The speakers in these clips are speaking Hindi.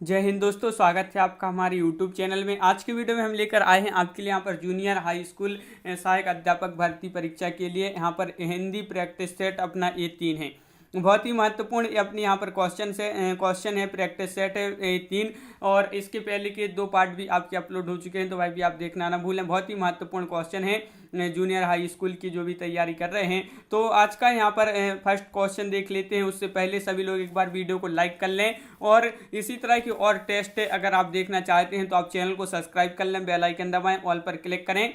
जय हिंद दोस्तों, स्वागत है आपका हमारे YouTube चैनल में। आज के वीडियो में हम लेकर आए हैं आपके लिए यहाँ पर जूनियर हाई स्कूल सहायक अध्यापक भर्ती परीक्षा के लिए यहाँ पर हिंदी प्रैक्टिस सेट अपना A3 है। बहुत ही महत्वपूर्ण अपने यहाँ पर क्वेश्चन है, प्रैक्टिस सेट है A3। और इसके पहले के 2 पार्ट भी आपके अपलोड हो चुके हैं, तो भाई भी आप देखना ना भूलें। बहुत ही महत्वपूर्ण क्वेश्चन है जूनियर हाई स्कूल की जो भी तैयारी कर रहे हैं। तो आज का यहाँ पर फर्स्ट क्वेश्चन देख लेते हैं। उससे पहले सभी लोग एक बार वीडियो को लाइक कर लें, और इसी तरह की और टेस्ट अगर आप देखना चाहते हैं तो आप चैनल को सब्सक्राइब कर लें, बेल आइकन दबाएं, ऑल पर क्लिक करें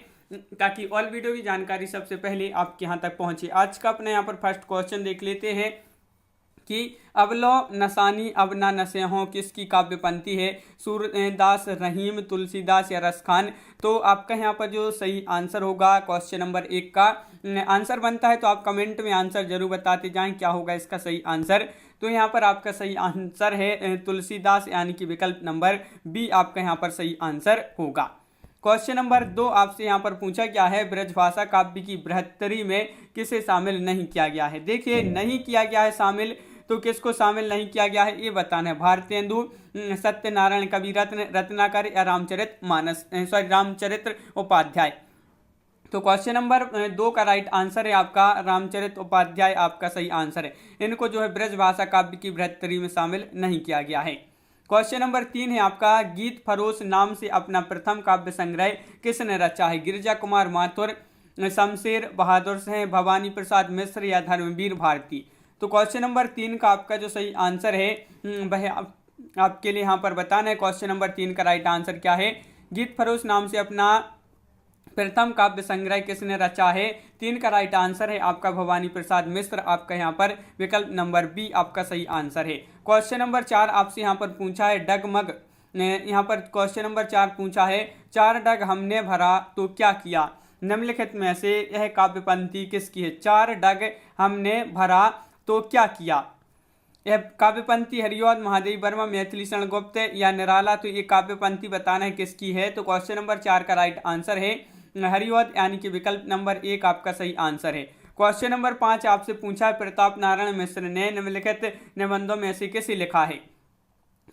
ताकि ऑल वीडियो की जानकारी सबसे पहले आपके यहाँ तक पहुँचे। आज का अपने यहाँ पर फर्स्ट क्वेश्चन देख लेते हैं कि अवलो नसानी अब ना नशे हों किसकी काव्य पंक्ति है? सूरदास, रहीम, तुलसीदास या रसखान? तो आपका यहाँ पर जो सही आंसर होगा क्वेश्चन नंबर 1 का आंसर बनता है, तो आप कमेंट में आंसर जरूर बताते जाएं क्या होगा इसका सही आंसर। तो यहाँ पर आपका सही आंसर है तुलसीदास, यानी कि विकल्प नंबर बी आपका यहाँ पर सही आंसर होगा। क्वेश्चन नंबर 2 आपसे यहाँ पर पूछा गया है, ब्रजभाषा काव्य की बृहत्तरी में किसे शामिल नहीं किया गया है? देखिए, नहीं किया गया है शामिल, तो किसको शामिल नहीं किया गया है ये बताना है। भारतेंदु, सत्यनारायण कवि रत्न, रत्नाकर या रामचरित्र उपाध्याय? तो क्वेश्चन नंबर 2 का राइट आंसर है आपका रामचरित्र उपाध्याय आपका सही आंसर है। इनको जो है ब्रजभाषा काव्य की बृहत्तरी में शामिल नहीं किया गया है। क्वेश्चन नंबर 3 है आपका, गीत फरोश नाम से अपना प्रथम काव्य संग्रह किसने रचा है? गिरिजा कुमार माथुर, शमशेर बहादुर शाह, भवानी प्रसाद मिश्र या धर्मवीर भारती? तो क्वेश्चन नंबर 3 का आपका जो सही आंसर है वह आपके लिए यहाँ पर बताना है। क्वेश्चन नंबर 3 का राइट आंसर क्या है? गीत फरोश नाम से अपना प्रथम काव्य संग्रह किसने रचा है? 3 का राइट आंसर है आपका भवानी प्रसाद मिश्र, आपका यहाँ पर विकल्प नंबर बी आपका सही आंसर है। क्वेश्चन नंबर 4 आपसे यहाँ पर पूछा है, डगमग, यहाँ पर क्वेश्चन नंबर 4 पूछा है, 4 डग हमने भरा तो क्या किया? निम्नलिखित में से यह काव्य पंक्ति किसकी है? 4 डग हमने भरा तो क्या किया? यह काव्य पंक्ति हरिऔध, महादेवी वर्मा, मैथिली शरण गुप्त या निराला? तो ये काव्य पंक्ति बताना है किसकी है। तो क्वेश्चन नंबर 4 का राइट आंसर है हरिऔध, यानी कि विकल्प नंबर 1 आपका सही आंसर है। क्वेश्चन नंबर 5 आपसे पूछा है, प्रताप नारायण मिश्र ने निम्नलिखित निबंधों में से किसे लिखा है?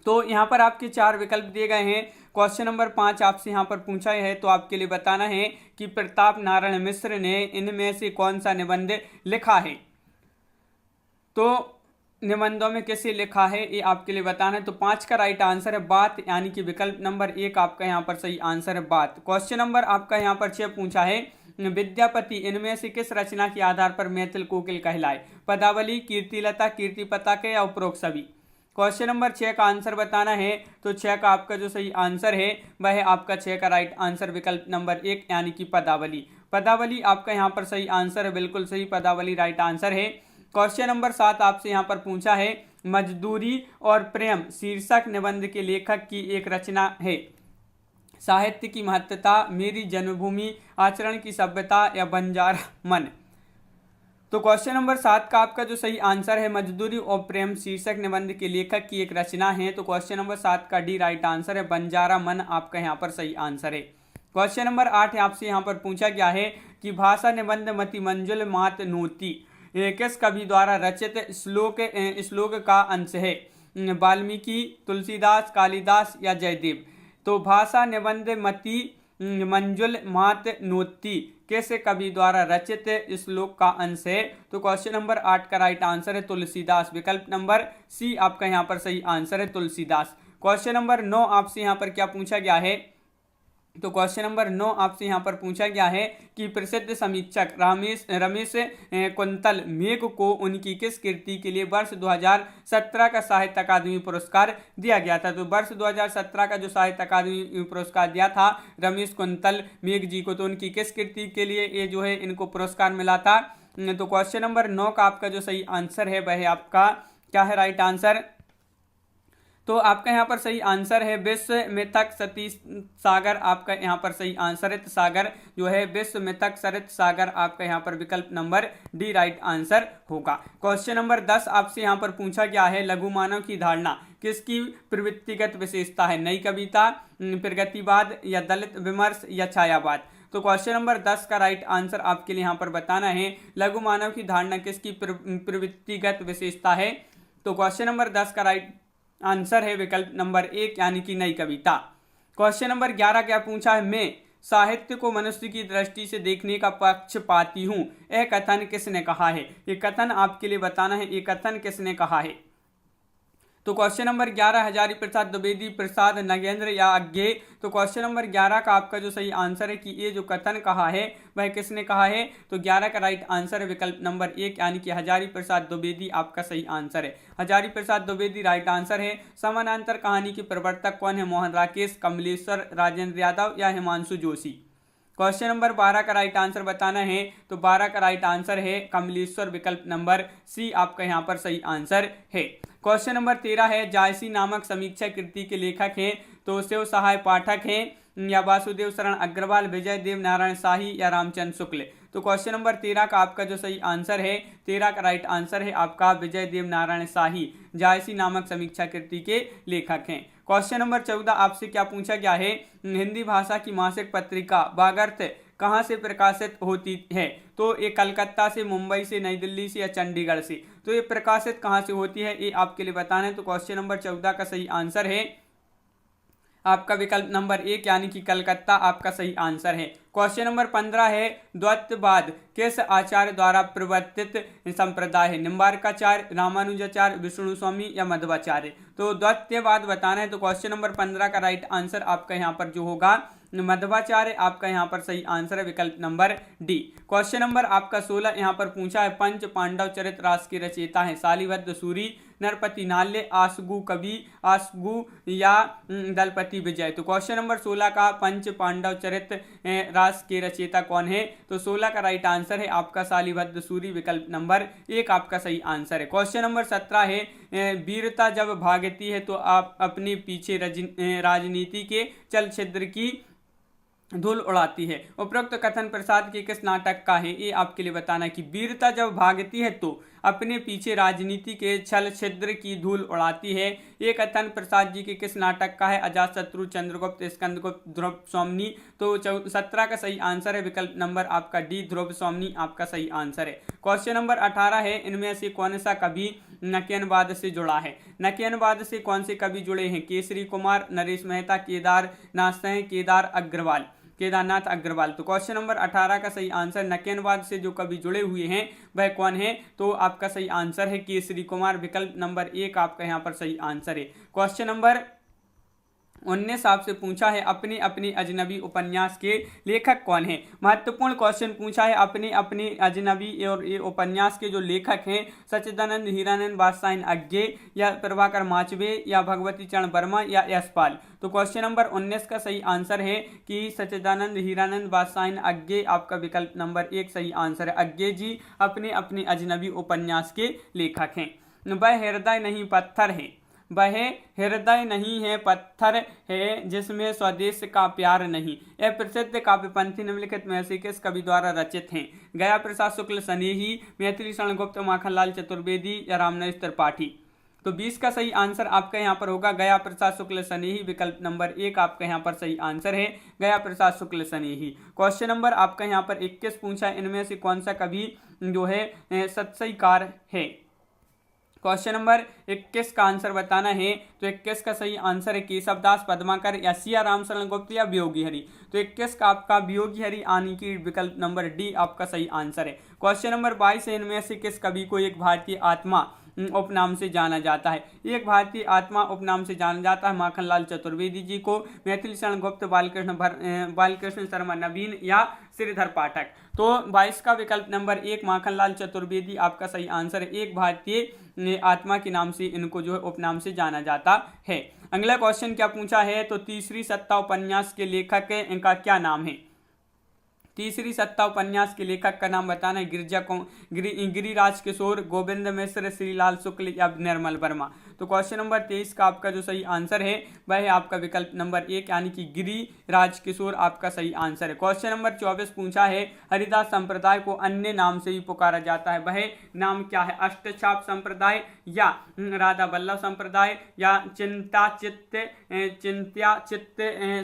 तो यहाँ पर आपके 4 विकल्प दिए गए हैं। क्वेश्चन नंबर 5 आपसे यहाँ पर पूछा है, तो आपके लिए बताना है कि प्रताप नारायण मिश्र ने इनमें से कौन सा निबंध लिखा है। तो निबंधों में किसे लिखा है ये आपके लिए बताना है। तो 5 का राइट आंसर है बात, यानी कि विकल्प नंबर 1 आपका यहाँ पर सही आंसर है बात। क्वेश्चन नंबर आपका यहाँ पर 6 पूछा है, विद्यापति इनमें से किस रचना के आधार पर मैथिल कोकिल कहलाए? पदावली, कीर्तिलता, कीर्ति पताके या उपरोक्त सभी? क्वेश्चन नंबर 6 का आंसर बताना है। तो 6 का आपका जो सही आंसर है वह है आपका 6 का राइट आंसर विकल्प नंबर 1, यानी कि पदावली। पदावली आपका यहाँ पर सही आंसर है, बिल्कुल सही, पदावली राइट आंसर है। क्वेश्चन नंबर 7 आपसे यहाँ पर पूछा है, मजदूरी और प्रेम शीर्षक निबंध के लेखक की एक रचना है। साहित्य की महत्ता, मेरी जन्मभूमि, आचरण की सभ्यता या बंजारा मन? तो क्वेश्चन नंबर 7 का आपका जो सही आंसर है, मजदूरी और प्रेम शीर्षक निबंध के लेखक की एक रचना है। तो क्वेश्चन नंबर 7 का डी राइट आंसर है, बंजारा मन आपका यहाँ पर सही आंसर है। क्वेश्चन नंबर 8 आपसे यहाँ पर पूछा गया है कि भाषा निबंध मति मंजुल मात नूती किस कवि द्वारा रचित श्लोक का अंश है? वाल्मीकि, तुलसीदास, कालिदास या जयदेव? तो भाषा निबंध मति मंजुल मात नोती किस कवि द्वारा रचित श्लोक का अंश है? तो क्वेश्चन नंबर 8 का राइट आंसर है तुलसीदास, विकल्प नंबर सी आपका यहाँ पर सही आंसर है तुलसीदास। क्वेश्चन नंबर 9 आपसे यहाँ पर क्या पूछा गया है? तो क्वेश्चन नंबर 9 आपसे यहाँ पर पूछा गया है कि प्रसिद्ध समीक्षक रमेश कुंतल मेघ को उनकी किस कृति के लिए वर्ष 2017 का साहित्य अकादमी पुरस्कार दिया गया था? तो वर्ष 2017 का जो साहित्य अकादमी पुरस्कार दिया था रमेश कुंतल मेघ जी को, तो उनकी किस कृति के लिए ये जो है इनको पुरस्कार मिला था? तो क्वेश्चन नंबर 9 का आपका जो सही आंसर है वह आपका क्या है राइट आंसर? तो आपका यहाँ पर सही आंसर है विश्व मिथक सतीश सागर, आपका यहाँ पर सही आंसर है सागर जो है विश्व मिथक सरित सागर, आपका यहाँ पर विकल्प नंबर डी राइट आंसर होगा। क्वेश्चन नंबर 10 आपसे यहाँ पर पूछा गया है, लघु मानव की धारणा किसकी प्रवृत्तिगत विशेषता है? नई कविता, प्रगतिवाद या दलित विमर्श या छायावाद? तो क्वेश्चन नंबर 10 का राइट आंसर आपके लिए यहाँ पर बताना है, लघु मानव की धारणा किसकी प्रवृत्तिगत विशेषता है? तो क्वेश्चन नंबर 10 का राइट आंसर है विकल्प नंबर 1 यानी कि नई कविता। क्वेश्चन नंबर 11 क्या पूछा है, मैं साहित्य को मनुष्य की दृष्टि से देखने का पक्षपाती हूँ, यह कथन किसने कहा है। ये कथन आपके लिए बताना है, ये कथन किसने कहा है। तो क्वेश्चन नंबर 11 हजारी प्रसाद द्विवेदी, प्रसाद, नगेंद्र या अज्ञे। तो क्वेश्चन नंबर 11 का आपका जो सही आंसर है कि ये जो कथन कहा है वह किसने कहा है। तो 11 का राइट आंसर है विकल्प नंबर 1 यानी कि हजारी प्रसाद द्विवेदी आपका सही आंसर है। हजारी प्रसाद द्विवेदी राइट आंसर है। समानांतर कहानी के प्रवर्तक कौन है, मोहन राकेश, कमलेश्वर, राजेंद्र यादव या हिमांशु जोशी। क्वेश्चन नंबर 12 का राइट आंसर बताना है। तो 12 का राइट आंसर है कमलेश्वर, विकल्प नंबर सी आपका यहाँ पर सही आंसर है। क्वेश्चन नंबर 13 है, जायसी नामक समीक्षा कृति के लेखक हैं। तो शिव सहाय पाठक हैं या वासुदेव शरण अग्रवाल, विजय देव नारायण शाही या रामचंद्र शुक्ल। तो क्वेश्चन नंबर 13 का आपका जो सही आंसर है, 13 का राइट आंसर है आपका विजय देव नारायण शाही, जायसी नामक समीक्षा कृति के लेखक हैं। क्वेश्चन नंबर 14 आपसे क्या पूछा गया है, हिंदी भाषा की मासिक पत्रिका वागर्थ कहाँ से प्रकाशित होती है। तो ये कलकत्ता से, मुंबई से, नई दिल्ली से या चंडीगढ़ से। तो ये प्रकाशित कहाँ से होती है ये आपके लिए बताना है। तो क्वेश्चन नंबर 14 का सही आंसर है आपका विकल्प नंबर 1 यानी कि कलकत्ता आपका सही आंसर है। क्वेश्चन नंबर 15 है, द्वैतवाद किस आचार्य द्वारा प्रवर्तित संप्रदाय है, निम्बार्काचार्य, रामानुजाचार्य, विष्णु स्वामी या मध्वाचार्य। तो द्वैतवाद बताना है। तो क्वेश्चन नंबर 15 का राइट आंसर आपका यहाँ पर जो होगा मध्वाचार्य आपका यहाँ पर सही आंसर है, विकल्प नंबर डी। क्वेश्चन नंबर आपका 16 यहाँ पर पूछा है, पंच पांडव चरित रास के रचयिता है सालिभद्र सूरी, नरपति नाल्य, आसगु कवि, आसगु या दलपति विजय। तो क्वेश्चन नंबर 16 का पंच पांडव चरित रास के रचयिता कौन है। तो 16 का राइट आंसर है आपका सालिभद्र सूरी, विकल्प नंबर 1 आपका सही आंसर है। क्वेश्चन नंबर 17 है, वीरता जब भागती है तो आप अपने पीछे राजनीति के चल छिद्र की धूल उड़ाती है। उपरोक्त कथन प्रसाद के किस नाटक का है, ये आपके लिए बताना कि वीरता जब भागती है तो अपने पीछे राजनीति के छल छिद्र की धूल उड़ाती है। ये कथन प्रसाद जी के किस नाटक का है, अजातशत्रु, चंद्रगुप्त, स्कंदगुप्त, ध्रुव स्वामिनी। तो 17 का सही आंसर है विकल्प नंबर आपका डी, ध्रुव स्वामिनी आपका सही आंसर है। क्वेश्चन नंबर 18 है, इनमें से कौन सा कवि नकियनवाद से जुड़ा है। नकियनवाद से कौन से कवि जुड़े हैं, केसरी कुमार, नरेश मेहता, केदारनाथ अग्रवाल। तो क्वेश्चन नंबर 18 का सही आंसर, नकियनवाद से जो कवि जुड़े हुए हैं वह कौन है। तो आपका सही आंसर है केसरी कुमार, विकल्प नंबर 1 आपका यहाँ पर सही आंसर है। क्वेश्चन नंबर 19 आपसे पूछा है, अपने अपने अजनबी उपन्यास के लेखक कौन है। महत्वपूर्ण क्वेश्चन पूछा है, अपने अपने अजनबी और ये उपन्यास के जो लेखक हैं सच्चिदानंद हीरानंद बादशाह अज्ञे या प्रभाकर माचवे या भगवती चरण वर्मा या यशपाल। तो क्वेश्चन नंबर 19 का सही आंसर है कि सच्चिदानंद हीरानंद बादशाह अज्ञे आपका विकल्प नंबर 1 सही आंसर है। अज्ञे जी अपने अपने अजनबी उपन्यास के लेखक हैं। वह हृदय नहीं पत्थर है, वह हृदय नहीं है पत्थर है जिसमें स्वदेश का प्यार नहीं। यह प्रसिद्ध काव्यपंथी निम्नलिखित में से किस कवि द्वारा रचित हैं। गया प्रसाद शुक्ल स्नेही, मैथिली शरण गुप्त, माखनलाल चतुर्वेदी या रामनरेश त्रिपाठी। तो 20 का सही आंसर आपका यहाँ पर होगा गया प्रसाद शुक्ल स्नेही, विकल्प नंबर 1 आपका यहाँ पर सही आंसर है, गया प्रसाद शुक्ल स्नेही। क्वेश्चन नंबर आपका यहाँ पर 21 पूछा है, इनमें से कौन सा कवि जो है सत्सईकार है। क्वेश्चन नंबर 21 का आंसर बताना है। तो 21 का सही आंसर है केशवदास, पद्माकर या सिया राम शरण गुप्त या वियोगी हरि। तो 21 का आपका वियोगी हरि आने की विकल्प नंबर डी आपका सही आंसर है। क्वेश्चन नंबर 22 है, इनमें से किस कवि को एक भारतीय आत्मा उपनाम से जाना जाता है। एक भारतीय आत्मा उपनाम से जाना जाता है माखनलाल चतुर्वेदी जी को, मैथिली शरण गुप्त, बालकृष्ण शर्मा नवीन या श्रीधर पाठक। तो 22 का विकल्प नंबर 1 माखनलाल चतुर्वेदी आपका सही आंसर है। एक भारतीय आत्मा के नाम से इनको जो है उपनाम से जाना जाता है। अगला क्वेश्चन क्या पूछा है, तो तीसरी सत्ता उपन्यास के लेखक इनका क्या नाम है। तीसरी सत्ता उपन्यास के लेखक का नाम बताना है। गिरिराज किशोर, गोविंद मिश्र, श्रीलाल शुक्ल या निर्मल वर्मा। तो क्वेश्चन नंबर 23 का आपका जो सही आंसर है वह है आपका विकल्प नंबर 1 यानी कि गिरिराज किशोर आपका सही आंसर है। क्वेश्चन नंबर 24 पूछा है, हरिदास संप्रदाय को अन्य नाम से भी पुकारा जाता है, वह नाम क्या है। अष्टछाप संप्रदाय या राधा वल्लभ संप्रदाय या चिंत्या चित्त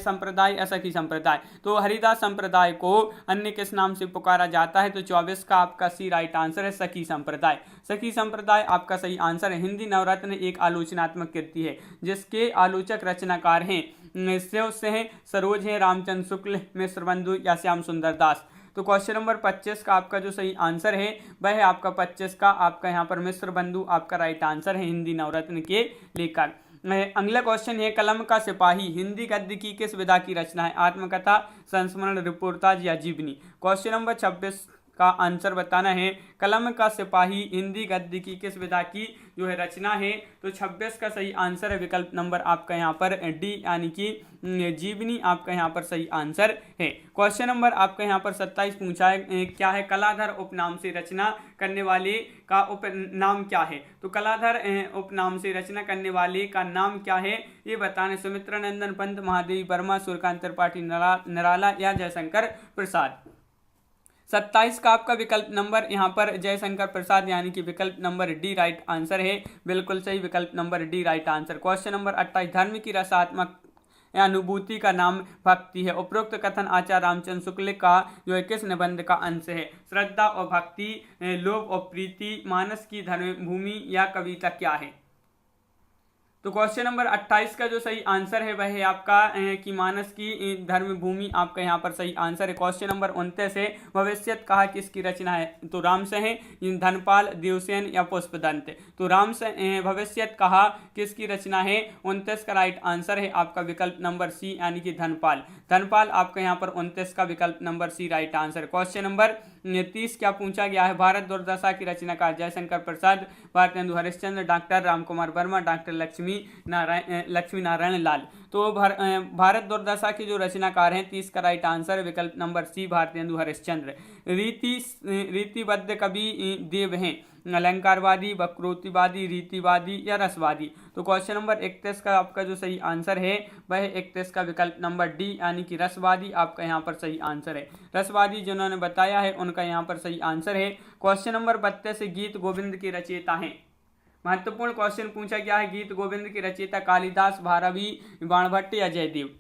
संप्रदाय या सखी संप्रदाय। तो हरिदास संप्रदाय को अन्य किस नाम से पुकारा जाता है। तो 24 का आपका सी राइट आंसर है, सखी संप्रदाय। सखी संप्रदाय आपका सही आंसर है। हिंदी नवरत्न एक आलोचनात्मक कृति है, जिसके आलोचक रचनाकार हैं शिव सिंह, सरोज हैं, रामचंद्र शुक्ल, मिश्र बंधु या श्याम सुंदर दास। तो क्वेश्चन नंबर 25 का आपका जो सही आंसर है वह है आपका 25 का आपका यहाँ पर मिश्र बंधु आपका राइट आंसर है, हिंदी नवरत्न के लेखक। अगला क्वेश्चन है, कलम का सिपाही हिंदी गद्य की किस विधा की रचना है? आत्मकथा, संस्मरण, रिपोर्टाज या जीवनी। क्वेश्चन नंबर 26 का आंसर बताना है, कलम का सिपाही हिंदी गद्य की किस विधा की जो है रचना है? तो 26 का सही आंसर है विकल्प नंबर आपका यहाँ पर डी यानी कि जीवनी आपका यहाँ पर सही आंसर है। क्वेश्चन नंबर आपका यहाँ पर 27 पूछा है, क्या है? कलाधर उपनाम से रचना करने वाले का उपनाम क्या है? तो कलाधर उपनाम से रचना करने वाले का नाम क्या है ये बताने। सुमित्रा नंदन पंत, महादेवी वर्मा, सूर्यकांत त्रिपाठी निराला या जयशंकर प्रसाद। 27 का आपका विकल्प नंबर यहाँ पर जयशंकर प्रसाद यानी कि विकल्प नंबर डी राइट आंसर है, बिल्कुल सही, विकल्प number D right answer. Question number 28, धर्म की रसात्मक अनुभूति का नाम भक्ति है। उपरोक्त कथन आचार्य रामचंद्र शुक्ल का जो है किस निबंध का अंश है? श्रद्धा और भक्ति, लोभ और प्रीति, मानस की धर्मभूमि या कविता क्या है? तो क्वेश्चन नंबर 28 का जो सही आंसर है वह है आपका कि मानस की धर्मभूमि आपका यहाँ पर सही आंसर है। क्वेश्चन नंबर 29 है, भविष्यत कहा किसकी रचना है? तो राम से है, धनपाल, देवसेन या पुष्पदंत। तो राम से भविष्यत कहा किसकी रचना है? 29 का राइट आंसर है आपका विकल्प नंबर सी यानी कि धनपाल। धनपाल आपका यहाँ पर 29 का विकल्प number C right answer. Question number 30 क्या पूछा गया है? भारत दुर्दशा की रचनाकार जयशंकर प्रसाद, भारतेंदु हरिश्चंद्र, डॉक्टर रामकुमार वर्मा, डॉक्टर लक्ष्मी नारायण लाल। तो भारत दुर्दशा के जो रचनाकार हैं 30 का राइट आंसर विकल्प नंबर सी भारतेंदु हरिश्चंद्र। रीतिबद्ध कवि देव हैं, अलंकारवादी, वक्रोक्तिवादी, रीतिवादी या रसवादी। तो क्वेश्चन नंबर 31 का आपका जो सही आंसर है वह 31 का विकल्प नंबर डी यानी कि रसवादी आपका यहाँ पर सही आंसर है। रसवादी जिन्होंने बताया है उनका यहाँ पर सही आंसर है। क्वेश्चन नंबर 32 गीत गोविंद के रचयिता हैं। महत्वपूर्ण क्वेश्चन पूछा गया है, गीत गोविंद के रचयिता कालिदास, भारवी, बाणभट्ट या जयदेव।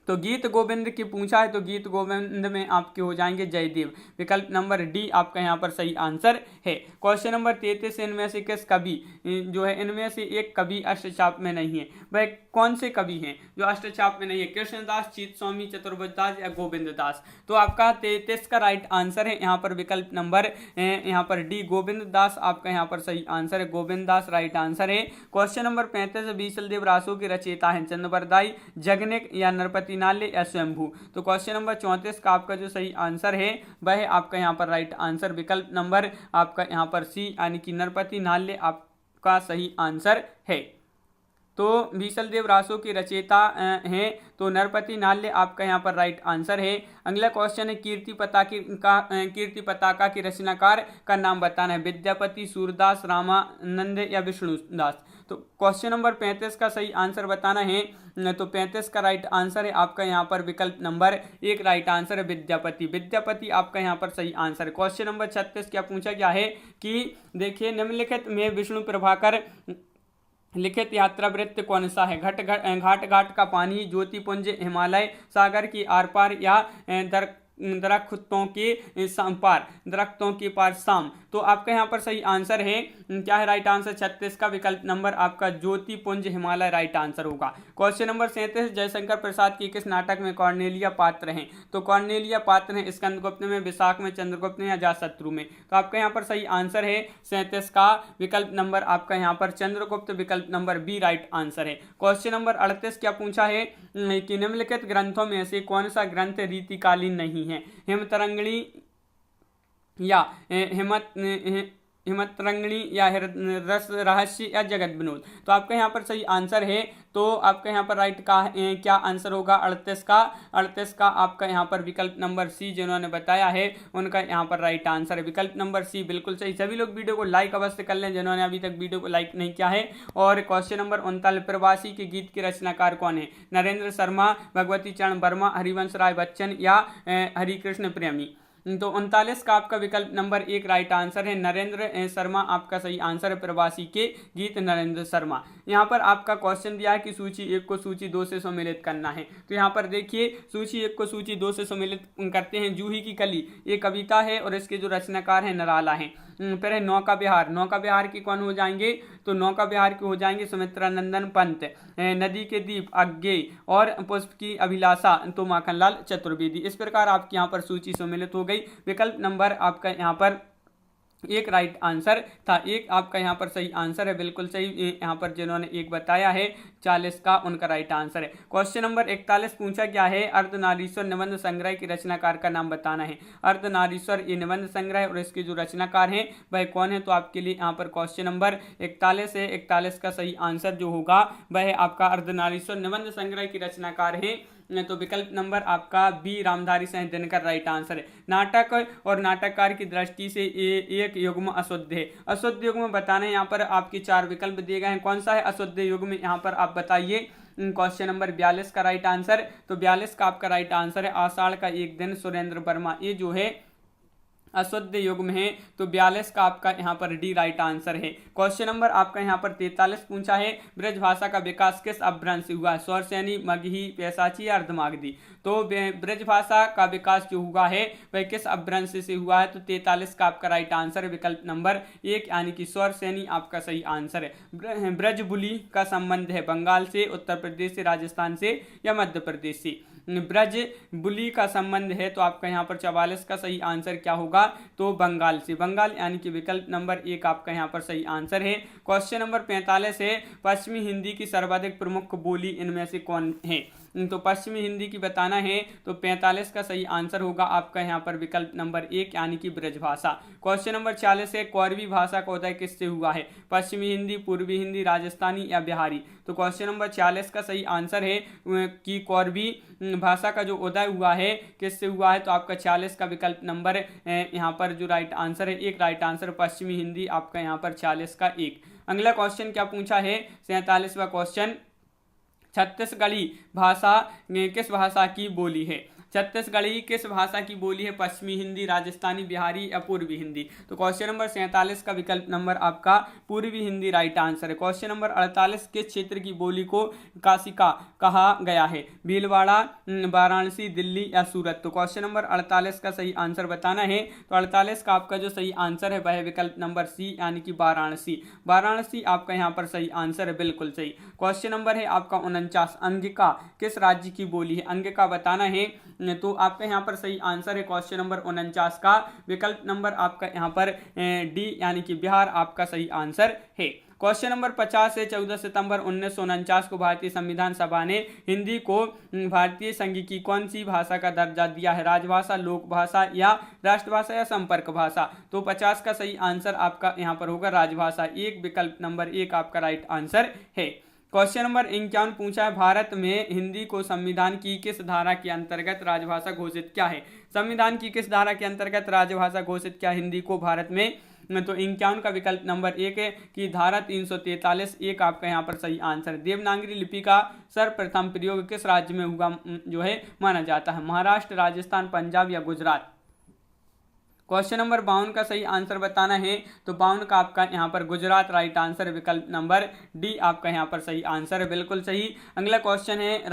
तो गीत गोविंद की पूछा है तो गीत गोविंद में आपके हो जाएंगे जयदेव, विकल्प नंबर डी आपका यहाँ पर सही आंसर है। क्वेश्चन नंबर 33, इनमें से किस कवि जो है इनमें से एक कवि अष्टचाप में नहीं है? वह कौन से कवि हैं जो अष्टचाप में नहीं है? कृष्णदास, चित्तस्वामी, चतुर्भुजदास या गोविंद दास। तो आपका 33 का राइट आंसर है यहाँ पर विकल्प नंबर यहाँ पर डी गोविंद दास आपका यहाँ पर सही आंसर है, गोविंद दास राइट आंसर है। क्वेश्चन नंबर 35, बीसलदेव रासो के रचयिता हैं चंद्रबरदाई, जगनिक या नरपति नाल्य या स्वयंभू। तो क्वेश्चन नंबर 34 का आपका जो सही आंसर है वह आपका यहाँ पर राइट आंसर विकल्प नंबर आपका यहाँ पर सी यानी कि नरपति नाल्य आपका सही आंसर है। तो बीसलदेव रासो के रचयिता हैं तो नरपति नाल्य आपका यहाँ पर राइट आंसर है। अगला क्वेश्चन है, कीर्ति पताका की रचनाकार का नाम बताना है। विद्यापति, सूरदास, रामानंद या विष्णुदास। तो क्वेश्चन नंबर 35 का सही आंसर बताना है। तो 35 का राइट आंसर है आपका यहाँ पर विकल्प नंबर एक राइट आंसर है विद्यापति। विद्यापति आपका यहाँ पर सही आंसर है। क्वेश्चन नंबर 36 क्या पूछा गया है कि देखिए निम्नलिखित में विष्णु प्रभाकर लिखित यात्रा वृत्त कौन सा है? घाट घाट का पानी, ज्योतिपुंज, हिमालय, सागर की आर पार या दरख्तों के पार शाम। तो आपका यहाँ पर सही आंसर है क्या है? राइट आंसर 36 का विकल्प नंबर आपका ज्योतिपुंज हिमालय राइट आंसर होगा। क्वेश्चन नंबर 37, जयशंकर प्रसाद की किस नाटक में कॉर्नेलिया पात्र हैं? तो कॉर्नेलिया पात्र हैं स्कंदगुप्त में, विशाख में, चंद्रगुप्त में या जातशत्रु में। तो आपका यहाँ पर सही आंसर है 37 का विकल्प नंबर आपका यहाँ पर चंद्रगुप्त, विकल्प नंबर बी राइट आंसर है। क्वेश्चन नंबर 38 क्या पूछा है कि निम्नलिखित ग्रंथों में से कौन सा ग्रंथ रीतिकालीन नहीं है? हिमतरंगिणी या हिमतरंगिणी या रस रहस्य या जगत विनोद। तो आपका यहाँ पर सही आंसर है। तो आपका यहाँ पर राइट का क्या आंसर होगा? 38 का आपका यहाँ पर विकल्प नंबर सी जिन्होंने बताया है उनका यहाँ पर राइट आंसर है विकल्प नंबर सी, बिल्कुल सही। सभी लोग वीडियो को लाइक अवश्य कर लें जिन्होंने अभी तक वीडियो को लाइक नहीं किया है। और क्वेश्चन नंबर 39, प्रवासी के गीत के रचनाकार कौन है? नरेंद्र शर्मा, भगवती चरण वर्मा, हरिवंश राय बच्चन या हरिकृष्ण प्रेमी। तो 39 का आपका विकल्प नंबर एक राइट आंसर है, नरेंद्र शर्मा आपका सही आंसर है। प्रवासी के गीत नरेंद्र शर्मा। यहाँ पर आपका क्वेश्चन दिया है कि सूची 1 को सूची 2 से सम्मिलित करना है। तो यहाँ पर देखिए सूची 1 को सूची 2 से सम्मिलित करते हैं। जूही की कली ये कविता है और इसके जो रचनाकार हैं निराला हैं। फिर है नौका विहार, नौका विहार की कौन हो जाएंगे, तो नौका विहार के हो जाएंगे सुमित्रा नंदन पंत। नदी के दीप अज्ञेय, और पुष्प की अभिलाषा तो माखनलाल चतुर्वेदी। इस प्रकार आपकी यहाँ पर सूची सम्मिलित हो गई। विकल्प नंबर आपका यहाँ पर एक राइट आंसर था, एक आपका यहाँ पर सही आंसर है, बिल्कुल सही। यहाँ पर जिन्होंने एक बताया है 40 का, उनका राइट आंसर है। क्वेश्चन नंबर 41 पूछा गया है, अर्धनारीश्वर निबंध संग्रह के रचनाकार का नाम बताना है। अर्धनारीश्वर ये निबंध संग्रह और इसके जो रचनाकार हैं वह कौन है, तो आपके लिए यहाँ पर क्वेश्चन नंबर 41 है। 41 का सही आंसर जो होगा वह आपका अर्धनारीश्वर निबंध संग्रह की रचनाकार है, तो विकल्प नंबर आपका B Ramdhari Singh Dinkar right answer है। नाटक और नाटककार की दृष्टि से एक युग्म अशुद्ध है। अशुद्ध युग्म बताना है, यहाँ पर आपके 4 विकल्प दिए गए हैं। कौन सा है अशुद्ध युग्म, यहाँ पर आप बताइए। क्वेश्चन नंबर 42 का राइट आंसर, तो 42 का आपका राइट आंसर है आषाढ़ का एक दिन, सुरेंद्र वर्मा। ये जो है अशुद्ध युग्म है, तो 42 का आपका यहाँ पर डी राइट आंसर है। क्वेश्चन नंबर आपका यहाँ पर 43 पूछा है, ब्रज भाषा का विकास किस अपभ्रंश से हुआ, स्वरसैनी, मगही, पैसाची या अर्धमागधी। तो ब्रज भाषा का विकास जो हुआ है वह किस अपभ्रंश से हुआ है, तो 43 का आपका राइट आंसर है विकल्प नंबर 1 यानी कि स्वरसैनी आपका सही आंसर है। ब्रजबुली का संबंध है बंगाल से, उत्तर प्रदेश से, राजस्थान से या मध्य प्रदेश से। ब्रज बुली का संबंध है, तो आपका यहाँ पर 44 का सही आंसर क्या होगा, तो बंगाल से, बंगाल यानी कि विकल्प नंबर 1 आपका यहाँ पर सही आंसर है। क्वेश्चन नंबर 45 है, पश्चिमी हिंदी की सर्वाधिक प्रमुख बोली इनमें से कौन है, तो पश्चिमी हिंदी की बताना है, तो 45 का सही आंसर होगा आपका यहाँ पर विकल्प नंबर 1 यानी कि ब्रज भाषा। क्वेश्चन नंबर 46 है, कौरवी भाषा का उदय किससे हुआ है, पश्चिमी हिंदी, पूर्वी हिंदी, राजस्थानी या बिहारी। तो क्वेश्चन नंबर 46 का सही आंसर है कि कौरवी भाषा का जो उदय हुआ है किससे हुआ है, तो आपका 46 का विकल्प नंबर यहाँ पर जो राइट आंसर है, एक राइट आंसर पश्चिमी हिंदी, आपका यहाँ पर 46 का 1। अगला क्वेश्चन क्या पूछा है, 47वां क्वेश्चन, छत्तीसगढ़ी भाषा किस भाषा की बोली है, छत्तीसगढ़ी किस भाषा की बोली है, पश्चिमी हिंदी, राजस्थानी, बिहारी या पूर्वी हिंदी। तो क्वेश्चन नंबर 47 का विकल्प नंबर आपका पूर्वी हिंदी राइट आंसर है। क्वेश्चन नंबर 48 किस क्षेत्र की बोली को काशिका कहा गया है, भीलवाड़ा, वाराणसी, दिल्ली या सूरत। तो क्वेश्चन नंबर 48 का सही आंसर बताना है, तो 48 का आपका जो सही आंसर है वह है विकल्प नंबर सी यानी कि वाराणसी। वाराणसी आपका यहाँ पर सही आंसर है, बिल्कुल सही। क्वेश्चन नंबर है आपका 49, अंगिका किस राज्य की बोली है, अंगिका बताना है, तो आपका यहाँ पर सही आंसर है क्वेश्चन नंबर 49 का विकल्प नंबर आपका यहाँ पर डी यानी कि बिहार आपका सही आंसर है। क्वेश्चन नंबर 50 है, 14 सितंबर 1949 को भारतीय संविधान सभा ने हिंदी को भारतीय संघ की कौन सी भाषा का दर्जा दिया है, राजभाषा, लोक भाषा या राष्ट्रभाषा या संपर्क भाषा। तो 50 का सही आंसर आपका यहाँ पर होगा राजभाषा, एक विकल्प नंबर 1 आपका राइट आंसर है। क्वेश्चन नंबर 51 पूछा है, भारत में हिंदी को संविधान की किस धारा के अंतर्गत राजभाषा घोषित क्या है, संविधान की किस धारा के अंतर्गत राजभाषा घोषित क्या हिंदी को भारत में, तो 51 का विकल्प नंबर 1 है कि धारा 343, एक आपका यहाँ पर सही आंसर है। देवनागरी लिपि का सर्वप्रथम प्रयोग किस राज्य में हुआ जो है माना जाता है, महाराष्ट्र, राजस्थान, पंजाब या गुजरात। क्वेश्चन नंबर 52 का सही आंसर बताना है, तो 52 का आपका यहाँ पर गुजरात राइट आंसर, विकल्प नंबर डी आपका यहाँ पर सही आंसर है, बिल्कुल सही। अगला क्वेश्चन है,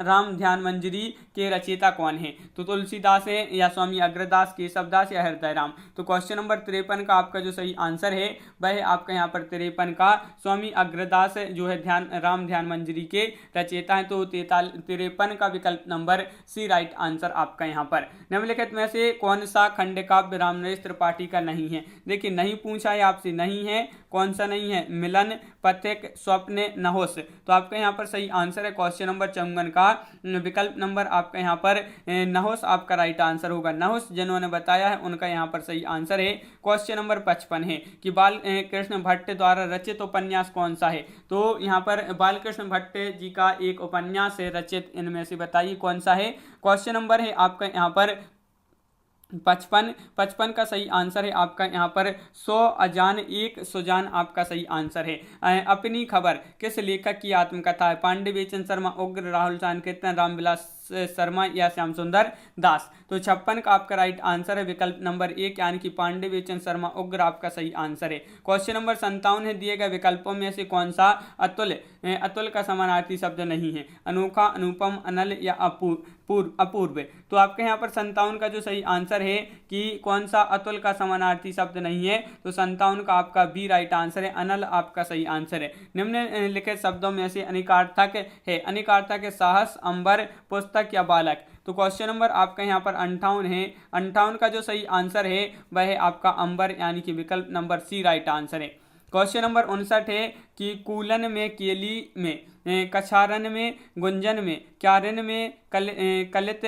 राम ध्यान मंजरी के रचयिता कौन है, तो तुलसीदास है या स्वामी अग्रदास, केशवदास या हृदय राम। तो क्वेश्चन नंबर 53 का आपका जो सही आंसर है वह है आपका यहाँ पर 53 का स्वामी अग्रदास जो है राम ध्यान मंजरी के रचयिता है, तो 53 का विकल्प नंबर सी राइट आंसर आपका यहाँ पर। निम्नलिखित में से कौन सा खंड काव्य रामनरेश त्रिपाठी का नहीं है, देखिए नहीं पूछा है आपसे, नहीं है, कौन सा नहीं है, मिलन, पथिक, स्वप्न, नहोश। तो आपका यहाँ पर सही आंसर है क्वेश्चन नंबर 54 का विकल्प नंबर आपका यहाँ पर नहोश आपका राइट आंसर होगा। नहोश जिन्होंने बताया है उनका यहाँ पर सही आंसर है। क्वेश्चन नंबर 55 है कि बाल कृष्ण भट्ट द्वारा रचित उपन्यास कौन सा है, तो यहाँ पर बाल कृष्ण भट्ट जी का एक उपन्यास है रचित, इनमें से बताइए कौन सा है। क्वेश्चन नंबर है आपका यहाँ पर 55 का सही आंसर है आपका यहाँ पर 100 अजान एक सुजान आपका सही आंसर है। अपनी खबर किस लेखक की आत्मकथा है, पांडे बेचन शर्मा, उग्र, राहुल चांद कीर्तन, रामविलास शर्मा या श्याम सुंदर दास। तो 56 का आपका राइट आंसर है विकल्प नंबर 1 यानी कि पांडे बेचन शर्मा उग्र आपका सही आंसर है। क्वेश्चन नंबर 57 है, दिए गए विकल्पों में से कौन सा अतुल का समानार्थी शब्द नहीं है? अनोखा, अनुपम, अनल या अपूर्व। तो आपके यहाँ पर 57 का जो सही आंसर है कि कौन सा अतुल का समानार्थी शब्द नहीं है, तो 57 का आपका बी राइट आंसर है, अनल आपका सही आंसर है। निम्नलिखित शब्दों में से अनिकार्थक है, अनिकार्थक है साहस, अंबर, पुस्तक या बालक। तो क्वेश्चन नंबर आपका यहाँ पर 58 है, 58 का जो सही आंसर है वह है आपका अंबर यानी कि विकल्प नंबर सी राइट आंसर है। क्वेश्चन नंबर 59 है कि कूलन में, केली में, कछारन में, गुंजन में, क्यारन में कलित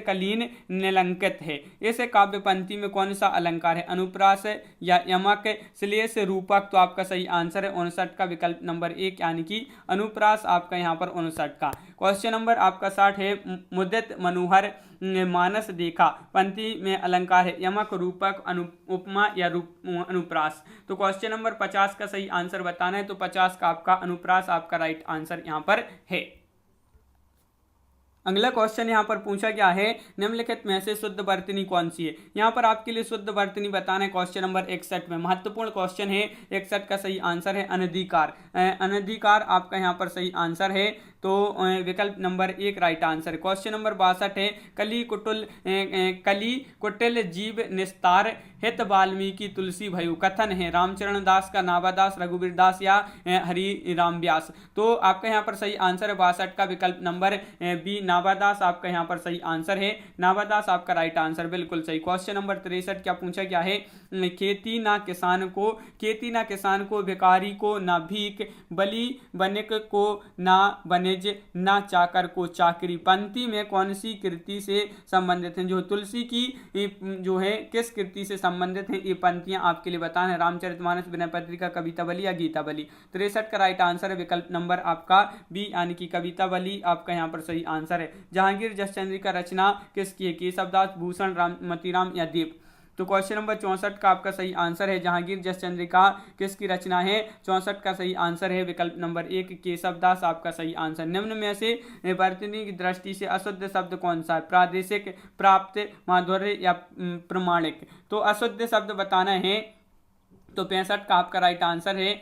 कलीन निलंकित है। इस काव्य पंक्ति में कौन सा अलंकार है? अनुप्रास या यमक, श्लेष, रूपक। तो आपका सही आंसर है 59 का विकल्प नंबर 1 यानी कि अनुप्रास आपका यहाँ पर 59 का। क्वेश्चन नंबर आपका 60 है, मुदित, मनोहर, मानस देखा पंक्ति में अलंकार है यमक, रूपक, उपमा या अनुप्रास। तो क्वेश्चन नंबर 50 का सही आंसर बताना है, तो 50 का आपका अनुप्रास आपका राइट आंसर यहाँ पर है। अगला क्वेश्चन यहाँ पर पूछा गया है, निम्नलिखित में से शुद्ध वर्तनी कौन सी है? यहाँ पर आपके लिए शुद्ध वर्तनी बताना है क्वेश्चन नंबर 61 में। महत्वपूर्ण क्वेश्चन है। 61 का सही आंसर है अनधिकार। अनधिकार आपका यहाँ पर सही आंसर है, तो विकल्प number 1 right answer. Question number 62 है, कली कुटिल जीव निस्तार हित वाल्मीकि तुलसी भयो कथन है रामचरण दास का, नावादास, रघुवीर दास या हरि राम व्यास। तो आपका यहाँ पर सही आंसर है 62 का विकल्प नंबर बी नावादास आपका यहाँ पर सही आंसर है। नावादास आपका राइट आंसर बिल्कुल सही। क्वेश्चन नंबर 63 क्या पूछा गया है? खेती ना किसान को, भिखारी को ना भीख, बलि बनिक को ना बनिज, ना चाकर को चाकरी। पंक्ति में कौन सी कृति से संबंधित हैं? जो तुलसी की जो है किस कृति से संबंधित हैं? ये पंक्तियां आपके लिए बताना है। रामचरितमानस, विनय पत्रिका, कविता बली या गीता बली। 63 का राइट आंसर है विकल्प नंबर आपका बी यानी कि कविता बली आपका यहाँ पर सही आंसर है। जहांगीर जसचंद्र का रचना किसकी है? केशवदास, भूषण, मोतीराम या देव। तो क्वेश्चन नंबर 64 का आपका सही आंसर है जहांगीर जसचंद्रिका किसकी रचना है? 64 का सही आंसर है विकल्प नंबर 1 केशवदास आपका सही आंसर। निम्न में से वर्तनी की दृष्टि से अशुद्ध शब्द कौन सा है? प्रादेशिक, प्राप्त, माधुर्य या प्रमाणिक। तो अशुद्ध शब्द बताना है, तो 65 का आपका राइट आंसर है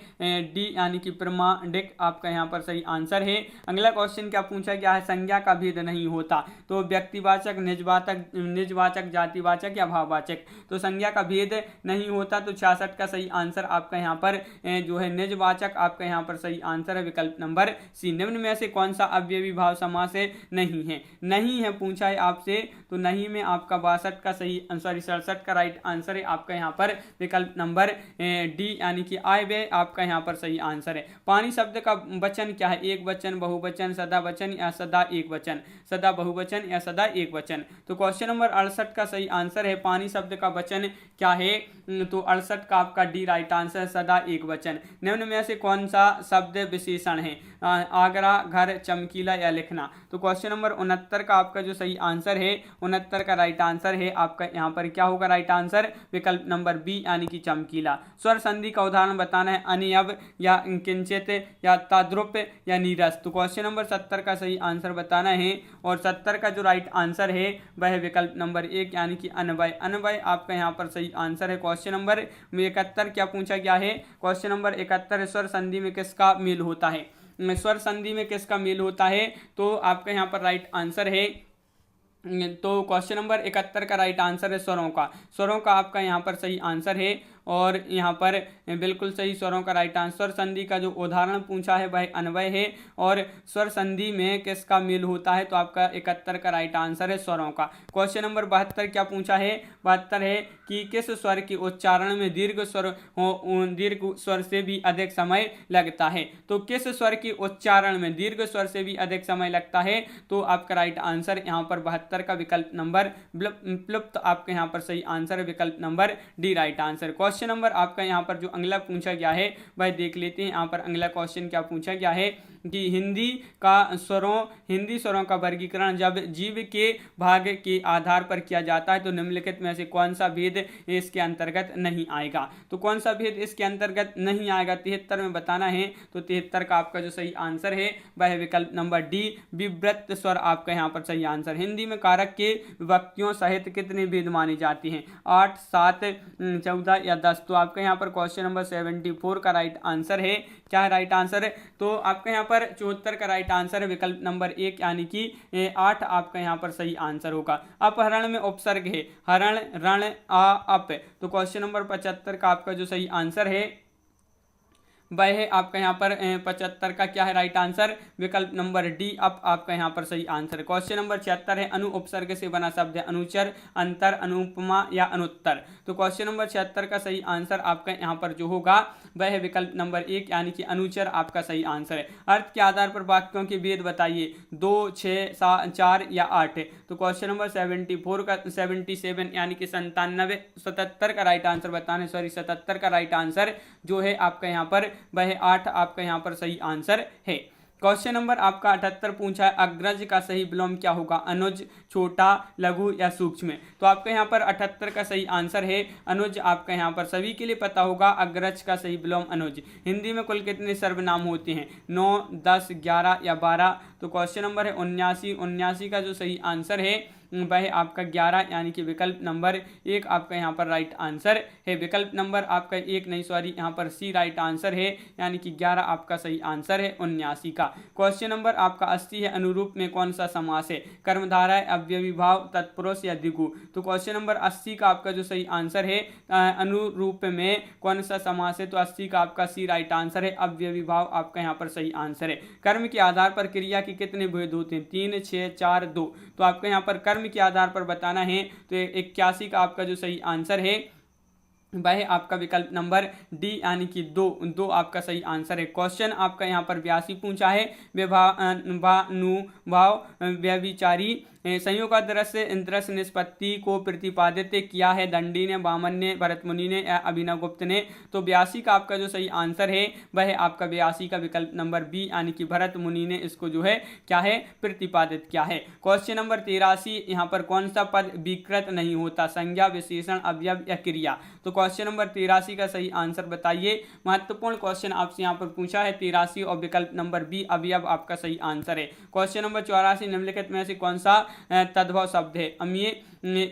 डी यानी कि प्रमाणिक आपका यहाँ पर सही आंसर है। अगला क्वेश्चन क्या पूछा गया है? संज्ञा का भेद नहीं होता, तो व्यक्तिवाचक, निजवाचक, जातिवाचक या भाववाचक। तो संज्ञा का भेद नहीं होता, तो 66 का सही आंसर आपका यहाँ पर जो है निजवाचक आपका यहाँ पर सही आंसर है विकल्प नंबर सी। निम्न में से कौन सा अव्ययी भाव समास नहीं है? नहीं है पूछा है आपसे, तो नहीं में आपका 62 का सही 67 का राइट आंसर है आपका यहाँ पर विकल्प नंबर डी यानी कि आय व्यय आपका यहाँ पर सही आंसर है। पानी शब्द का वचन क्या है? एक वचन, बहुवचन, सदा वचन या सदा एक वचन, सदा बहुवचन या सदा एक वचन। तो क्वेश्चन नंबर 68 का सही आंसर है पानी शब्द का वचन क्या है? तो 68 का आपका डी राइट आंसर, सदा एक वचन। निम्न में से कौन सा शब्द विशेषण है? आगरा, घर, चमकीला या लिखना। तो क्वेश्चन नंबर 69 का आपका जो सही आंसर है 69 का राइट आंसर है आपका यहाँ पर क्या होगा राइट आंसर? विकल्प नंबर बी यानी कि चमकीला। स्वर संधि का उदाहरण बताना है, अनियव या किंचित या ताद्रुप या नीरस। तो क्वेश्चन नंबर 70 का सही आंसर बताना है, और 70 का जो राइट आंसर है वह है विकल्प नंबर 1 यानी कि अन्वय। अन्वय आपका यहाँ पर सही आंसर है। क्वेश्चन नंबर 71 क्या पूछा गया है? क्वेश्चन नंबर 71 स्वर संधि में किसका मेल होता है? स्वर संधि में किसका मेल होता है? तो आपका यहाँ पर राइट आंसर है, तो क्वेश्चन नंबर 71 का राइट आंसर है स्वरों का। स्वरों का आपका यहाँ पर सही आंसर है, और यहाँ पर बिल्कुल सही स्वरों का राइट आंसर। संधि का जो उदाहरण पूछा है वह अन्वय है, और स्वर संधि में किसका मेल होता है? तो आपका 71 का राइट आंसर है स्वरों का। क्वेश्चन नंबर 72 क्या पूछा है? 72 है कि किस स्वर के उच्चारण में दीर्घ स्वर से भी अधिक समय लगता है? तो किस स्वर के उच्चारण में दीर्घ स्वर से भी अधिक समय लगता है? तो आपका राइट आंसर यहाँ पर 72 का विकल्प नंबर प्लुप्त आपका यहाँ पर सही आंसर है विकल्प number D right answer. Question number आपका यहाँ पर जो अगला पूछा गया है वह देख लेते हैं। यहाँ पर अगला क्वेश्चन क्या पूछा गया है? कि हिंदी स्वरों का वर्गीकरण जब जीव के भाग के आधार पर किया जाता है तो निम्नलिखित में से कौन सा भेद इसके अंतर्गत नहीं आएगा। तो कौन सा भेद इसके अंतर्गत नहीं आएगा 73 में बताना है। तो 73 का आपका जो सही आंसर है वह है विकल्प नंबर डी, विव्रत स्वर आपका यहाँ पर सही आंसर। हिंदी में कारक के विभक्तियों सहित कितने भेद मानी जाती हैं? 8, 7, 14 या 10। तो आपका यहाँ पर क्वेश्चन नंबर 74 का राइट आंसर है। क्या है राइट आंसर? तो आपका यहाँ पर 74 का राइट आंसर है विकल्प नंबर 1 यानी कि 8 आपका यहाँ पर सही आंसर होगा। अपहरण में उपसर्ग है हरण, रण, आ, अप। तो क्वेश्चन नंबर 75 का आपका जो सही आंसर है वह है आपका यहाँ पर 75 का क्या है राइट आंसर? विकल्प नंबर डी, अप आपका यहाँ पर सही आंसर। क्वेश्चन नंबर 76 है अनु उपसर्ग से बना शब्द है अनुचर, अंतर, अनुपमा या अनुत्तर। तो क्वेश्चन नंबर 76 का सही आंसर आपका यहाँ पर जो होगा वह है विकल्प नंबर 1 यानी कि अनुचर आपका सही आंसर है। अर्थ के आधार पर वाक्यों के भेद बताइए 2, 6, 4 या 8। तो क्वेश्चन नंबर 77 यानी कि 77 का राइट आंसर बताने 77 का राइट आंसर जो है आपका यहाँ पर वह 8 आपका यहाँ पर सही आंसर है। क्वेश्चन नंबर आपका 78 पूछा है अग्रज का सही विलोम क्या होगा? अनुज, छोटा, लघु या सूक्ष्म। तो आपका यहाँ पर 78 का सही आंसर है अनुज आपका यहाँ पर सभी के लिए पता होगा अग्रज का सही विलोम अनुज। हिंदी में कुल कितने सर्वनाम होते हैं? 9, 10, 11 या 12। तो क्वेश्चन नंबर है 79 का जो सही आंसर है वह आपका 11 यानी कि विकल्प नंबर 1 आपका यहाँ पर राइट आंसर है। विकल्प नंबर आपका 1 नहीं सॉरी यहाँ पर सी राइट आंसर है यानी कि 11 आपका सही आंसर है 79 का। क्वेश्चन नंबर आपका 80 है अनुरूप में कौन सा समास है? कर्मधारय, अव्ययी भाव, तत्पुरुष या द्विगु। तो क्वेश्चन नंबर 80 का आपका जो सही आंसर है अनुरूप में कौन सा समास है? तो 80 का आपका सी राइट आंसर है, अव्ययी भाव आपका यहाँ पर सही आंसर है। कर्म के आधार पर क्रिया के कितने भेद होते हैं? 3, 6, 4, 2। तो आपका यहाँ पर कर्म के आधार पर बताना है तो 81 का आपका जो सही आंसर है वह आपका विकल्प नंबर डी यानी कि 2 आपका सही आंसर है। क्वेश्चन आपका यहाँ पर 82 पूछा है भाव व्यभिचारी संयोग दृश्य निष्पत्ति को प्रतिपादित किया है दंडी ने, वामन ने, भरत मुनि ने या अभिनव गुप्त ने। तो 82 का आपका जो सही आंसर है वह आपका 82 का विकल्प नंबर बी यानी कि भरत मुनि ने इसको जो है क्या है प्रतिपादित किया है। क्वेश्चन नंबर 83 यहाँ पर कौन सा पद विकृत नहीं होता? संज्ञा, विशेषण, अवयव या क्रिया। तो क्वेश्चन नंबर 83 का सही आंसर बताइए। महत्वपूर्ण क्वेश्चन आपसे यहाँ पर पूछा है 83 और विकल्प नंबर बी अवयव आपका सही आंसर है। क्वेश्चन नंबर 84 निम्नलिखित में से कौन सा तद्भव शब्द है? अमीय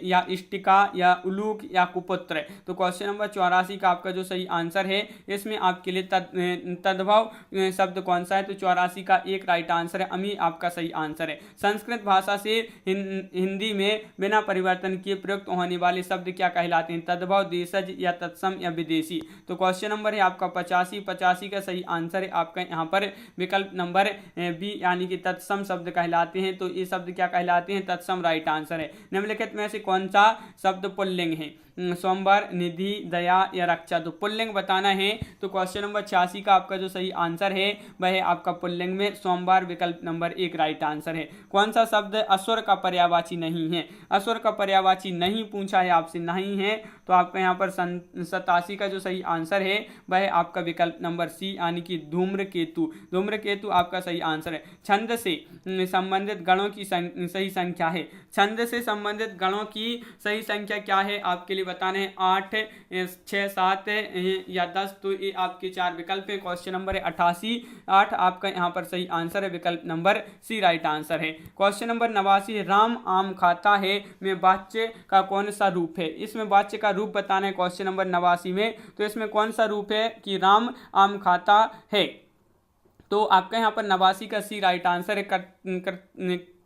या इष्टिका या उलूक या कुपुत्र। तो क्वेश्चन नंबर 84 का आपका जो सही आंसर है इसमें आपके लिए तद्भव शब्द कौन सा है? तो 84 का एक राइट आंसर है, अमी आपका सही आंसर है। संस्कृत भाषा से हिंदी में बिना परिवर्तन किए प्रयुक्त होने वाले शब्द क्या कहलाते हैं? तद्भव, देशज या तत्सम या विदेशी। तो क्वेश्चन नंबर है आपका 85 का सही आंसर है आपका यहाँ पर विकल्प नंबर बी यानी कि तत्सम शब्द कहलाते हैं। तो ये शब्द क्या कहलाते हैं? तत्सम राइट आंसर है। निम्नलिखित में से कौन सा शब्द पुल्लिंग है? सोमवार, निधि, दया या रक्षा। तो पुल्लिंग बताना है। तो क्वेश्चन नंबर 86 का आपका जो सही आंसर है वह है आपका पुल्लिंग में सोमवार विकल्प नंबर 1 राइट आंसर है। कौन सा शब्द असुर का पर्यायवाची नहीं है? असुर का पर्यायवाची नहीं पूछा है आपसे, नहीं है। तो आपका यहाँ पर 87 का जो सही आंसर है वह आपका विकल्प नंबर सी यानी कि धूम्रकेतु आपका सही आंसर है। छंद से संबंधित गणों की सही संख्या है। छंद से संबंधित गणों की सही संख्या क्या है आपके लिए बताने? 8, 6, 7 या 10। तो ये आपके 4 विकल्प है। क्वेश्चन नंबर है 88, 8 आपका यहाँ पर सही आंसर है, विकल्प नंबर सी राइट आंसर है। क्वेश्चन नंबर 89, राम आम खाता है में वाच्य का कौन सा रूप है? इसमें वाच्य का रूप बताना है क्वेश्चन नंबर 89 में। तो इसमें कौन सा रूप है कि राम आम खाता है? तो आपका यहाँ पर 89 का सी राइट आंसर है,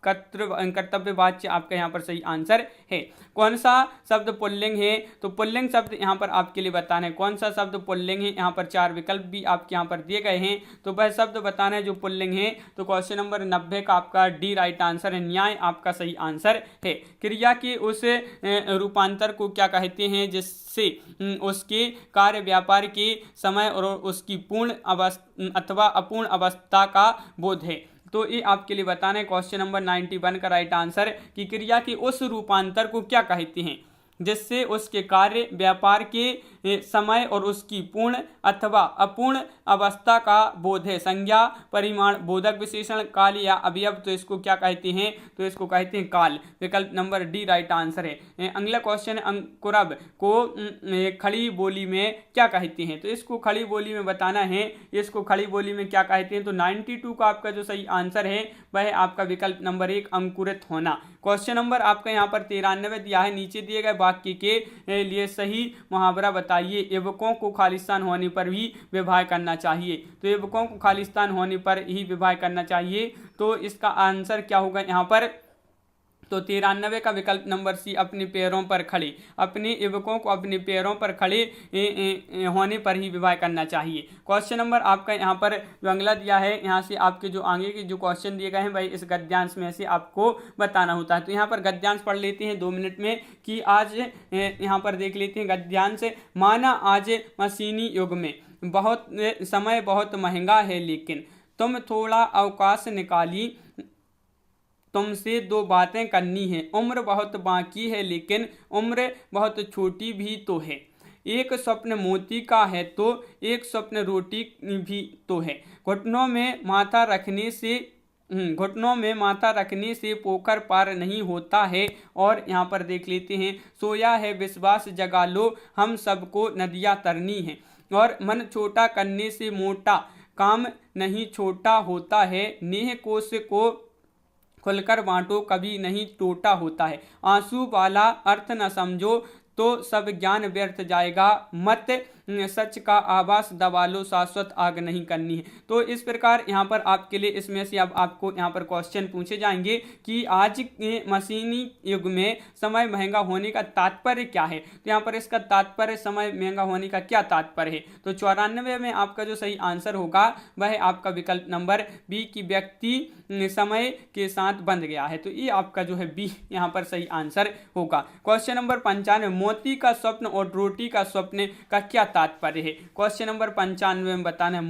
कर्तव्य वाच्य आपका यहाँ पर सही आंसर है। कौन सा शब्द पुल्लिंग है? तो पुल्लिंग शब्द यहाँ पर आपके लिए बताना है कौन सा शब्द पुल्लिंग है। यहाँ पर 4 विकल्प भी आपके यहाँ पर दिए गए हैं, तो वह शब्द बताना है जो पुल्लिंग है। तो क्वेश्चन नंबर 90 का आपका डी राइट आंसर है, न्याय आपका सही आंसर है। क्रिया के उस रूपांतर को क्या कहते हैं जिससे उसके कार्य व्यापार के समय और उसकी पूर्ण अवस्था अथवा अपूर्ण अवस्था का बोध है? तो ये आपके लिए बताना है क्वेश्चन नंबर 91 का राइट आंसर कि क्रिया के उस रूपांतर को क्या कहते हैं जिससे उसके कार्य व्यापार के समय और उसकी पूर्ण अथवा अपूर्ण अवस्था का बोध है। संज्ञा, परिमाण, बोधक विशेषण, काल या अवयव, तो इसको क्या कहते हैं? तो इसको कहते हैं काल। विकल्प नंबर डी राइट आंसर है। अगला क्वेश्चन, अंकुरब को खड़ी बोली में क्या कहते हैं? तो इसको खड़ी बोली में बताना है, इसको खड़ी बोली में क्या कहते हैं? तो 92 का आपका जो सही आंसर है वह है आपका विकल्प नंबर 1 अंकुरित होना। क्वेश्चन नंबर आपका यहाँ पर 93 दिया है। नीचे दिए गए वाक्य के लिए सही मुहावरा बताइए। युवकों को खालिस्तान होने पर भी विवाह करना चाहिए। तो युवकों को खालिस्तान होने पर ही विवाह करना चाहिए, तो इसका आंसर क्या होगा यहाँ पर? तो 93 का विकल्प नंबर सी अपने पैरों पर खड़े, अपने युवकों को अपने पैरों पर खड़े होने पर ही विवाह करना चाहिए। क्वेश्चन नंबर आपका यहाँ पर जो अगला दिया है, यहाँ से आपके जो आगे के जो क्वेश्चन दिए गए हैं भाई इस गद्यांश में से आपको बताना होता है। तो यहाँ पर गद्यांश पढ़ लेते हैं 2 मिनट में कि आज यहाँ पर देख लेते हैं गद्यांश। माना आज मशीनी युग में बहुत समय बहुत महंगा है, लेकिन तुम थोड़ा अवकाश निकाली, तुमसे 2 बातें करनी है। उम्र बहुत बाकी है, लेकिन उम्र बहुत छोटी भी तो है। एक स्वप्न मोती का है तो एक स्वप्न रोटी भी तो है। घुटनों में माथा रखने से पोखर पार नहीं होता है। और यहाँ पर देख लेते हैं, सोया है विश्वास जगा लो, हम सबको नदियाँ तरनी है। और मन छोटा करने से मोटा काम नहीं छोटा होता है। नेह कोश को खुलकर बांटो, कभी नहीं टूटा होता है। आंसू वाला अर्थ न समझो तो सब ज्ञान व्यर्थ जाएगा। मत सच का आवास दबा लो, शाश्वत आग नहीं करनी है। तो इस प्रकार यहाँ पर आपके लिए इसमें से अब आपको यहाँ पर क्वेश्चन पूछे जाएंगे कि आज के मशीनी युग में समय महंगा होने का तात्पर्य क्या है? तो यहाँ पर इसका तात्पर्य, समय महंगा होने का क्या तात्पर्य है? तो 94 में आपका जो सही आंसर होगा वह है आपका विकल्प नंबर बी की व्यक्ति समय के साथ बंध गया है। तो ये आपका जो है बी यहाँ पर सही आंसर होगा। क्वेश्चन नंबर 95, मोती का स्वप्न और रोटी का स्वप्न का क्या तात्पर्य है? क्वेश्चन नंबर 95 में बताना है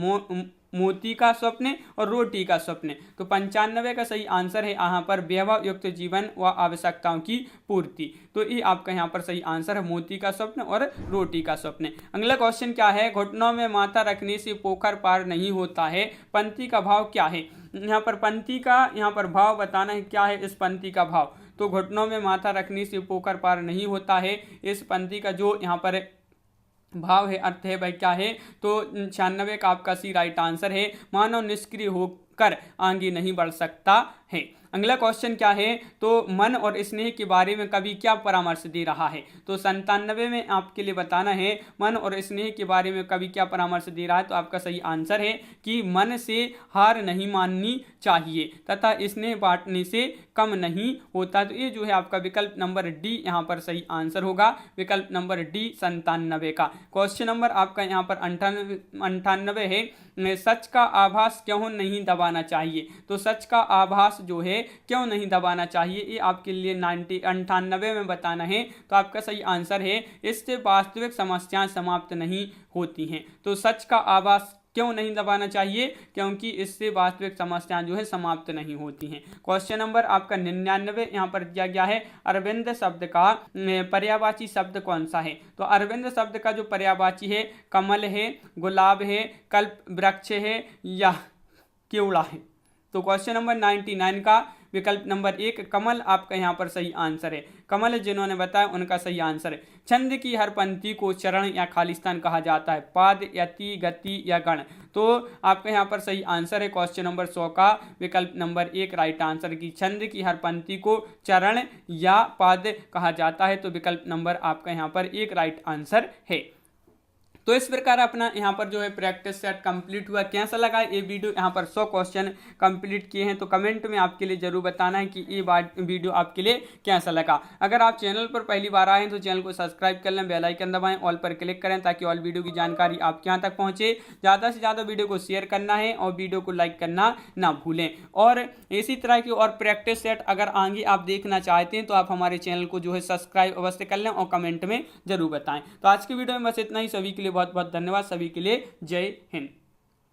मोती का स्वप्न और रोटी का स्वप्न। तो 95 का सही आंसर है यहाँ पर वैभव युक्त जीवन व आवश्यकताओं की पूर्ति। तो ये आपका यहाँ पर सही आंसर है मोती का स्वप्न और रोटी का स्वप्न। अगला क्वेश्चन क्या है? घुटनों में माथा रखने से पोखर पार नहीं होता है। पंक्ति का भाव क्या है? यहाँ पर पंक्ति का यहाँ पर भाव बताना है, क्या है इस पंक्ति का भाव? तो घुटनों में माथा रखने से पोखर पार नहीं होता है, इस पंक्ति का जो यहाँ पर भाव है, अर्थ है भाई क्या है? तो 96 का आपका सी राइट आंसर है। मानव निष्क्रिय होकर आगे नहीं बढ़ सकता है। अगला क्वेश्चन क्या है? तो मन और स्नेह के बारे में कवि क्या परामर्श दे रहा है? तो 97 में आपके लिए बताना है मन और स्नेह के बारे में कवि क्या परामर्श दे रहा है। तो आपका सही आंसर है कि मन से हार नहीं माननी चाहिए तथा स्नेह बांटने से कम नहीं होता। तो ये जो है आपका विकल्प नंबर डी यहाँ पर सही आंसर होगा, विकल्प नंबर डी 97 का। क्वेश्चन नंबर आपका यहाँ पर 98 है, सच का आभास क्यों नहीं दबाना चाहिए? तो सच का आभास जो है क्यों नहीं दबाना चाहिए, ये आपके लिए 98 में बताना है। तो आपका सही आंसर है, इससे वास्तविक समस्याएं समाप्त नहीं होती हैं। तो सच का आभास क्यों नहीं दबाना चाहिए? क्योंकि इससे वास्तविक समस्याएं जो है समाप्त नहीं होती हैं। क्वेश्चन नंबर आपका 99 यहाँ पर दिया गया है, अरविंद शब्द का पर्यायवाची शब्द कौन सा है? तो अरविंद शब्द का जो पर्यायवाची है, कमल है, गुलाब है, कल्प वृक्ष है या केवड़ा है? तो क्वेश्चन नंबर 99 का विकल्प नंबर 1 कमल आपका यहाँ पर सही आंसर है। कमल जिन्होंने बताया उनका सही आंसर है। छंद की हर पंक्ति को चरण या खालिस्तान कहा जाता है, पाद, यति, गति या गण? तो आपका यहाँ पर सही आंसर है क्वेश्चन नंबर 100 का विकल्प नंबर 1 राइट आंसर की छंद की हर पंक्ति को चरण या पाद कहा जाता है। तो विकल्प नंबर आपका यहाँ पर 1 राइट आंसर है। तो इस प्रकार अपना यहाँ पर जो है प्रैक्टिस सेट कंप्लीट हुआ। कैसा लगा ये वीडियो? यहाँ पर 100 क्वेश्चन कंप्लीट किए हैं। तो कमेंट में आपके लिए जरूर बताना है कि ये वीडियो आपके लिए कैसा लगा। अगर आप चैनल पर पहली बार आए हैं तो चैनल को सब्सक्राइब कर लें, बेल आइकन दबाएं, ऑल पर क्लिक करें ताकि ऑल वीडियो की जानकारी आपके यहाँ तक पहुँचे। ज़्यादा से ज़्यादा वीडियो को शेयर करना है और वीडियो को लाइक करना ना भूलें। और इसी तरह की और प्रैक्टिस सेट अगर आगे आप देखना चाहते हैं तो आप हमारे चैनल को जो है सब्सक्राइब अवश्य कर लें और कमेंट में जरूर बताएं। तो आज की वीडियो में बस इतना ही। सभी के लिए बहुत बहुत धन्यवाद। सभी के लिए जय हिंद।